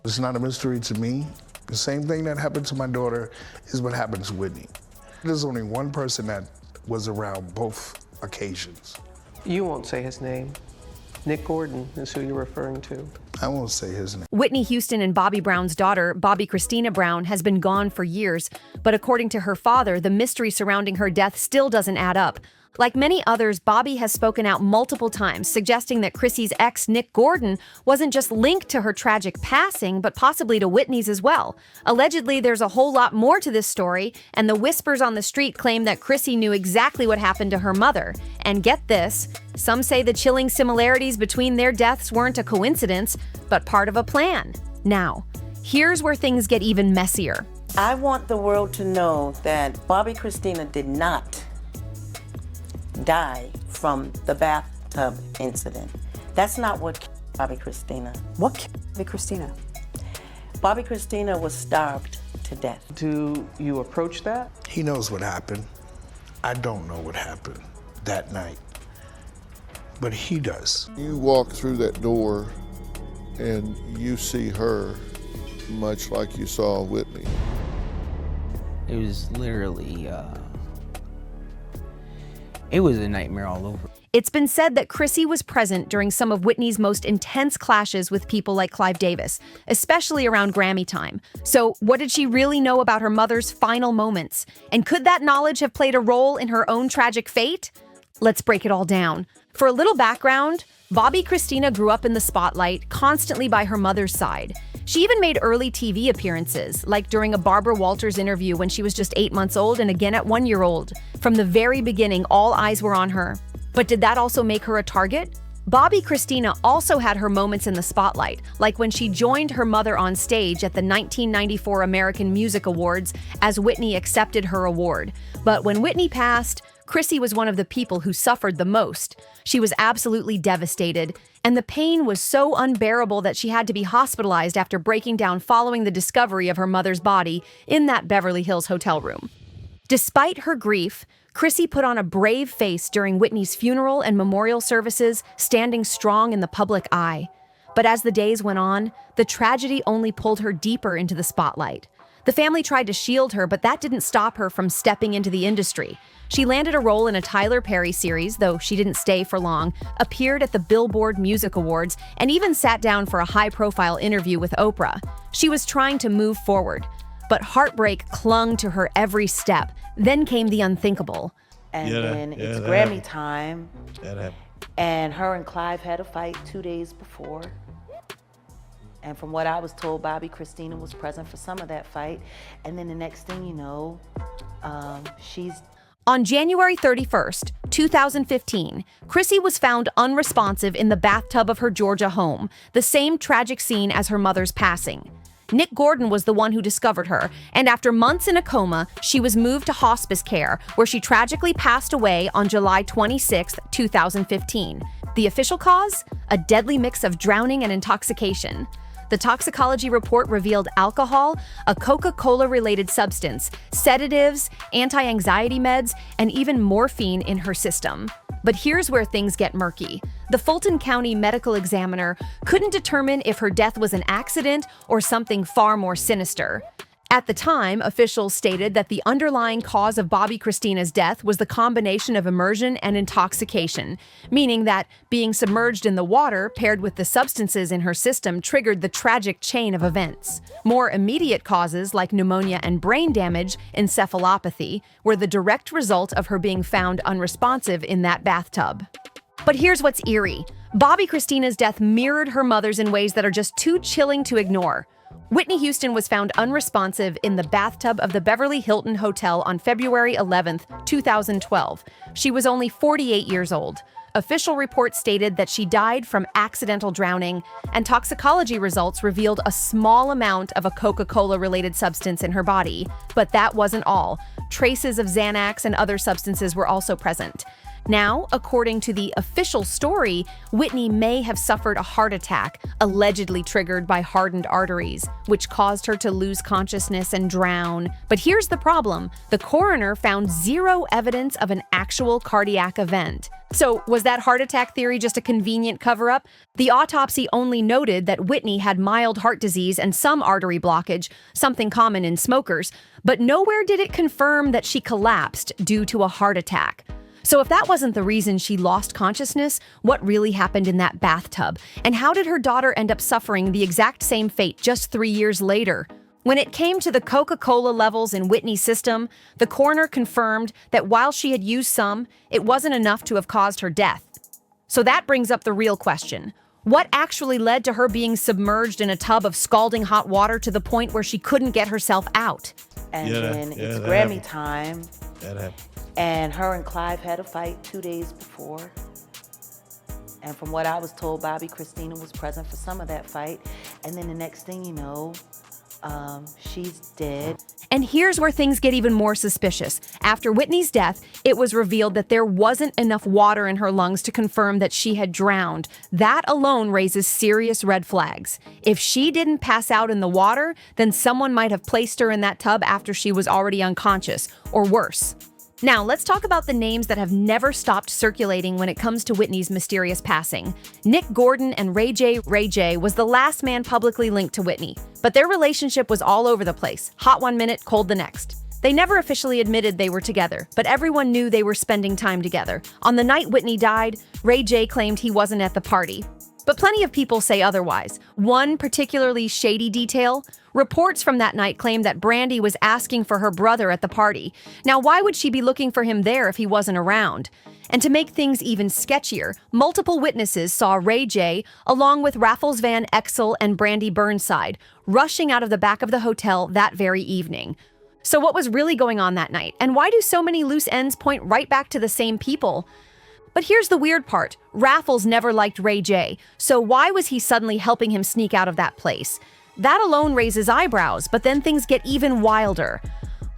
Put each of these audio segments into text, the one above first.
It's not a mystery to me. The same thing that happened to my daughter is what happened to Whitney. There's only one person that was around both occasions. You won't say his name. Nick Gordon is who you're referring to. I won't say his name. Whitney Houston and Bobby Brown's daughter, Bobbi Kristina Brown, has been gone for years, but according to her father, the mystery surrounding her death still doesn't add up. Like many others, Bobbi has spoken out multiple times, suggesting that Chrissy's ex, Nick Gordon, wasn't just linked to her tragic passing, but possibly to Whitney's as well. Allegedly, there's a whole lot more to this story, and the whispers on the street claim that Chrissy knew exactly what happened to her mother. And get this, some say the chilling similarities between their deaths weren't a coincidence, but part of a plan. Now, here's where things get even messier. I want the world to know that Bobbi Kristina did not die from the bathtub incident. That's not what killed Bobbi Kristina. What killed Bobbi Kristina? Bobbi Kristina was starved to death. Do you approach that? He knows what happened. I don't know what happened that night, but he does. You walk through that door and you see her much like you saw Whitney. It was literally, it was a nightmare all over. It's been said that Chrissy was present during some of Whitney's most intense clashes with people like Clive Davis, especially around Grammy time. So what did she really know about her mother's final moments? And could that knowledge have played a role in her own tragic fate? Let's break it all down. For a little background, Bobbi Kristina grew up in the spotlight, constantly by her mother's side. She even made early TV appearances, like during a Barbara Walters interview when she was just 8 months old and again at 1 year old. From the very beginning, all eyes were on her. But did that also make her a target? Bobbi Kristina also had her moments in the spotlight, like when she joined her mother on stage at the 1994 American Music Awards as Whitney accepted her award. But when Whitney passed, Chrissy was one of the people who suffered the most. She was absolutely devastated, and the pain was so unbearable that she had to be hospitalized after breaking down following the discovery of her mother's body in that Beverly Hills hotel room. Despite her grief, Chrissy put on a brave face during Whitney's funeral and memorial services, standing strong in the public eye. But as the days went on, the tragedy only pulled her deeper into the spotlight. The family tried to shield her, but that didn't stop her from stepping into the industry. She landed a role in a Tyler Perry series, though she didn't stay for long, appeared at the Billboard Music Awards, and even sat down for a high-profile interview with Oprah. She was trying to move forward, but heartbreak clung to her every step. Then came the unthinkable. And then it's Grammy time, and her and Clive had a fight 2 days before. And from what I was told, Bobbi Kristina was present for some of that fight. And then the next thing you know, she's... On January 31st, 2015, Chrissy was found unresponsive in the bathtub of her Georgia home, the same tragic scene as her mother's passing. Nick Gordon was the one who discovered her, and after months in a coma, she was moved to hospice care, where she tragically passed away on July 26, 2015. The official cause? A deadly mix of drowning and intoxication. The toxicology report revealed alcohol, a Coca-Cola-related substance, sedatives, anti-anxiety meds, and even morphine in her system. But here's where things get murky. The Fulton County medical examiner couldn't determine if her death was an accident or something far more sinister. At the time, officials stated that the underlying cause of Bobbi Kristina's death was the combination of immersion and intoxication, meaning that being submerged in the water paired with the substances in her system triggered the tragic chain of events. More immediate causes like pneumonia and brain damage, encephalopathy, were the direct result of her being found unresponsive in that bathtub. But here's what's eerie. Bobbi Kristina's death mirrored her mother's in ways that are just too chilling to ignore. Whitney Houston was found unresponsive in the bathtub of the Beverly Hilton Hotel on February 11, 2012. She was only 48 years old. Official reports stated that she died from accidental drowning, and toxicology results revealed a small amount of a Coca-Cola-related substance in her body. But that wasn't all. Traces of Xanax and other substances were also present. Now, according to the official story, Whitney may have suffered a heart attack, allegedly triggered by hardened arteries, which caused her to lose consciousness and drown. But here's the problem. The coroner found zero evidence of an actual cardiac event. So, was that heart attack theory just a convenient cover-up? The autopsy only noted that Whitney had mild heart disease and some artery blockage, something common in smokers, but nowhere did it confirm that she collapsed due to a heart attack. So if that wasn't the reason she lost consciousness, what really happened in that bathtub? And how did her daughter end up suffering the exact same fate just 3 years later? When it came to the Coca-Cola levels in Whitney's system, the coroner confirmed that while she had used some, it wasn't enough to have caused her death. So that brings up the real question. What actually led to her being submerged in a tub of scalding hot water to the point where she couldn't get herself out? And then it's Grammy time. That happened. And her and Clive had a fight 2 days before. And from what I was told, Bobbi Kristina was present for some of that fight. And then the next thing you know, she's dead. And here's where things get even more suspicious. After Whitney's death, it was revealed that there wasn't enough water in her lungs to confirm that she had drowned. That alone raises serious red flags. If she didn't pass out in the water, then someone might have placed her in that tub after she was already unconscious, or worse. Now, let's talk about the names that have never stopped circulating when it comes to Whitney's mysterious passing. Nick Gordon and Ray J. Ray J was the last man publicly linked to Whitney, but their relationship was all over the place, hot one minute, cold the next. They never officially admitted they were together, but everyone knew they were spending time together. On the night Whitney died, Ray J claimed he wasn't at the party. But plenty of people say otherwise. One particularly shady detail: reports from that night claim that Brandy was asking for her brother at the party. Now, why would she be looking for him there if he wasn't around? And to make things even sketchier, multiple witnesses saw Ray J, along with Raffles Van Exel and Brandy Burnside, rushing out of the back of the hotel that very evening. So what was really going on that night? And why do so many loose ends point right back to the same people? But here's the weird part. Raffles never liked Ray J, so why was he suddenly helping him sneak out of that place? That alone raises eyebrows, but then things get even wilder.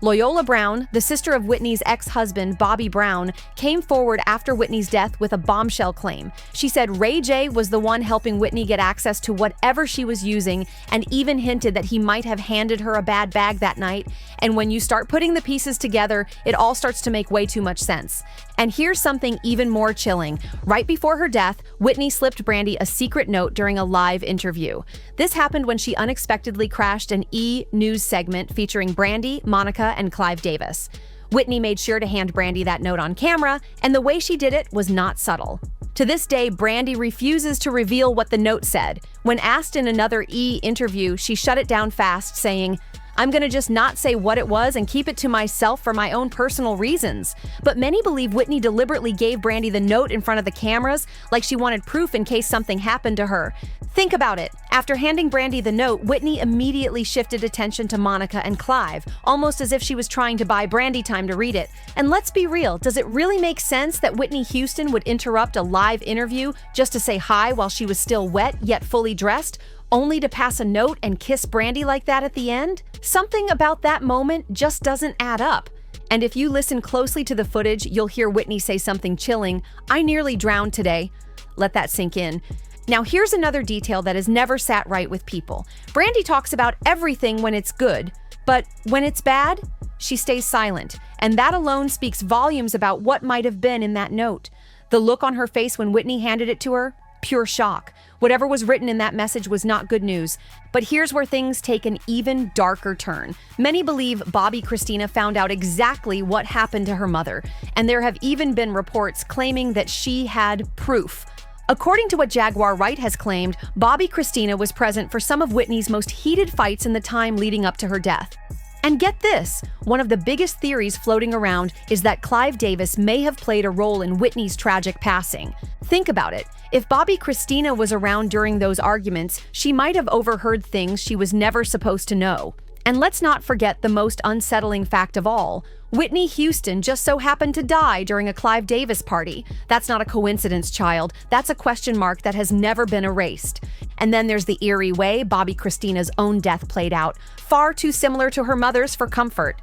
Loyola Brown, the sister of Whitney's ex-husband, Bobby Brown, came forward after Whitney's death with a bombshell claim. She said Ray J was the one helping Whitney get access to whatever she was using, and even hinted that he might have handed her a bad bag that night. And when you start putting the pieces together, it all starts to make way too much sense. And here's something even more chilling. Right before her death, Whitney slipped Brandy a secret note during a live interview. This happened when she unexpectedly crashed an E! News segment featuring Brandy, Monica, and Clive Davis. Whitney made sure to hand Brandy that note on camera, and the way she did it was not subtle. To this day, Brandy refuses to reveal what the note said. When asked in another E! Interview, she shut it down fast, saying, "I'm gonna just not say what it was and keep it to myself for my own personal reasons." But many believe Whitney deliberately gave Brandy the note in front of the cameras, like she wanted proof in case something happened to her. Think about it. After handing Brandy the note, Whitney immediately shifted attention to Monica and Clive, almost as if she was trying to buy Brandy time to read it. And let's be real, does it really make sense that Whitney Houston would interrupt a live interview just to say hi while she was still wet yet fully dressed, only to pass a note and kiss Brandy like that at the end? Something about that moment just doesn't add up. And if you listen closely to the footage, you'll hear Whitney say something chilling: "I nearly drowned today." Let that sink in. Now here's another detail that has never sat right with people. Brandy talks about everything when it's good, but when it's bad, she stays silent. And that alone speaks volumes about what might have been in that note. The look on her face when Whitney handed it to her: pure shock. Whatever was written in that message was not good news. But here's where things take an even darker turn. Many believe Bobbi Kristina found out exactly what happened to her mother, and there have even been reports claiming that she had proof. According to what Jaguar Wright has claimed, Bobbi Kristina was present for some of Whitney's most heated fights in the time leading up to her death. And get this, one of the biggest theories floating around is that Clive Davis may have played a role in Whitney's tragic passing. Think about it. If Bobbi Kristina was around during those arguments, she might have overheard things she was never supposed to know. And let's not forget the most unsettling fact of all. Whitney Houston just so happened to die during a Clive Davis party. That's not a coincidence, child. That's a question mark that has never been erased. And then there's the eerie way Bobbi Kristina's own death played out, far too similar to her mother's for comfort.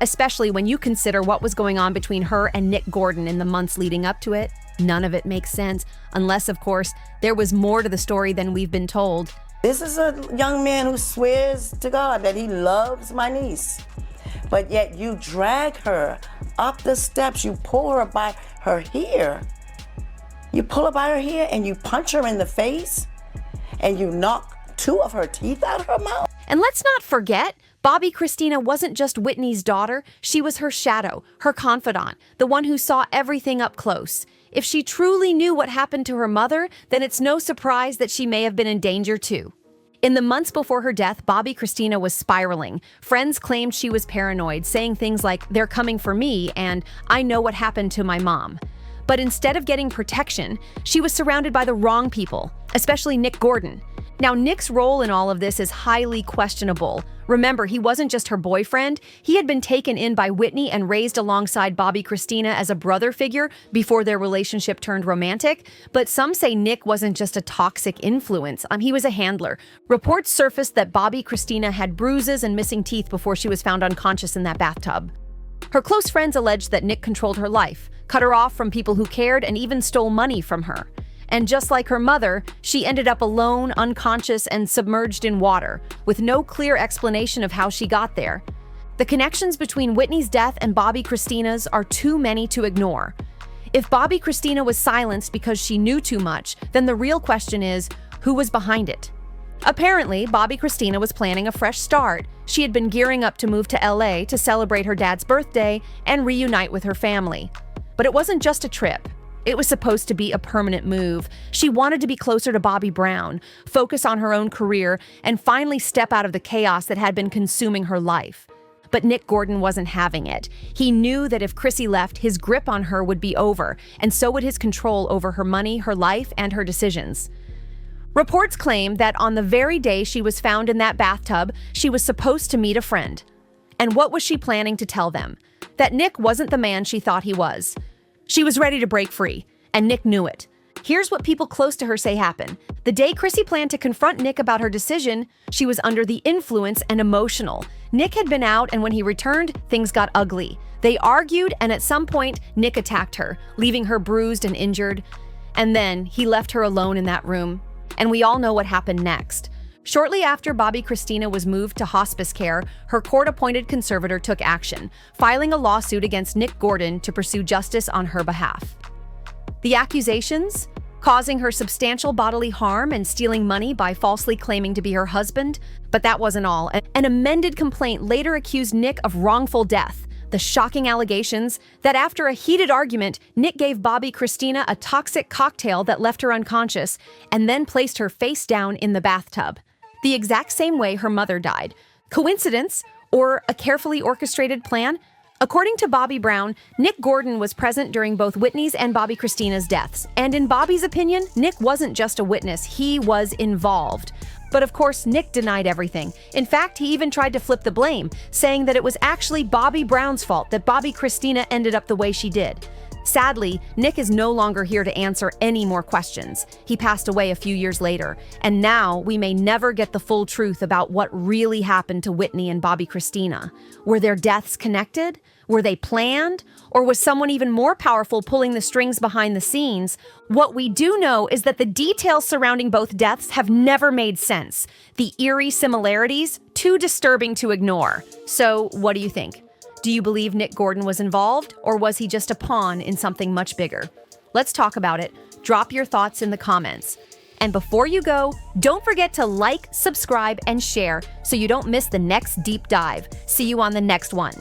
especially when you consider what was going on between her and Nick Gordon in the months leading up to it. None of it makes sense, unless, of course, there was more to the story than we've been told. This is a young man who swears to God that he loves my niece, but yet you drag her up the steps, you pull her by her hair. You pull her by her hair and you punch her in the face and you knock 2 of her teeth out of her mouth. And let's not forget, Bobbi Kristina wasn't just Whitney's daughter, she was her shadow, her confidant, the one who saw everything up close. If she truly knew what happened to her mother, then it's no surprise that she may have been in danger too. In the months before her death, Bobbi Kristina was spiraling. Friends claimed she was paranoid, saying things like, "They're coming for me," and "I know what happened to my mom." But instead of getting protection, she was surrounded by the wrong people, especially Nick Gordon. Now, Nick's role in all of this is highly questionable. Remember, he wasn't just her boyfriend. He had been taken in by Whitney and raised alongside Bobbi Kristina as a brother figure before their relationship turned romantic. But some say Nick wasn't just a toxic influence. He was a handler. Reports surfaced that Bobbi Kristina had bruises and missing teeth before she was found unconscious in that bathtub. Her close friends alleged that Nick controlled her life, cut her off from people who cared, and even stole money from her. And just like her mother, she ended up alone, unconscious, and submerged in water, with no clear explanation of how she got there. The connections between Whitney's death and Bobbi Kristina's are too many to ignore. If Bobbi Kristina was silenced because she knew too much, then the real question is, who was behind it? Apparently, Bobbi Kristina was planning a fresh start. She had been gearing up to move to LA to celebrate her dad's birthday and reunite with her family. But it wasn't just a trip. It was supposed to be a permanent move. She wanted to be closer to Bobby Brown, focus on her own career, and finally step out of the chaos that had been consuming her life. But Nick Gordon wasn't having it. He knew that if Chrissy left, his grip on her would be over, and so would his control over her money, her life, and her decisions. Reports claim that on the very day she was found in that bathtub, she was supposed to meet a friend. And what was she planning to tell them? That Nick wasn't the man she thought he was. She was ready to break free, and Nick knew it. Here's what people close to her say happened. The day Chrissy planned to confront Nick about her decision, she was under the influence and emotional. Nick had been out, and when he returned, things got ugly. They argued, and at some point, Nick attacked her, leaving her bruised and injured. And then he left her alone in that room. And we all know what happened next. Shortly after Bobbi Kristina was moved to hospice care, her court-appointed conservator took action, filing a lawsuit against Nick Gordon to pursue justice on her behalf. The accusations? Causing her substantial bodily harm and stealing money by falsely claiming to be her husband. But that wasn't all. An amended complaint later accused Nick of wrongful death. The shocking allegations that after a heated argument, Nick gave Bobbi Kristina a toxic cocktail that left her unconscious and then placed her face down in the bathtub. The exact same way her mother died. Coincidence or a carefully orchestrated plan? According to Bobby Brown, Nick Gordon was present during both Whitney's and Bobbi Kristina's deaths. And in Bobby's opinion, Nick wasn't just a witness, he was involved. But of course, Nick denied everything. In fact, he even tried to flip the blame, saying that it was actually Bobby Brown's fault that Bobbi Kristina ended up the way she did. Sadly, Nick is no longer here to answer any more questions. He passed away a few years later, and now we may never get the full truth about what really happened to Whitney and Bobbi Kristina. Were their deaths connected? Were they planned? Or was someone even more powerful pulling the strings behind the scenes? What we do know is that the details surrounding both deaths have never made sense. The eerie similarities, too disturbing to ignore. So, what do you think? Do you believe Nick Gordon was involved, or was he just a pawn in something much bigger? Let's talk about it. Drop your thoughts in the comments. And before you go, don't forget to like, subscribe, and share so you don't miss the next deep dive. See you on the next one.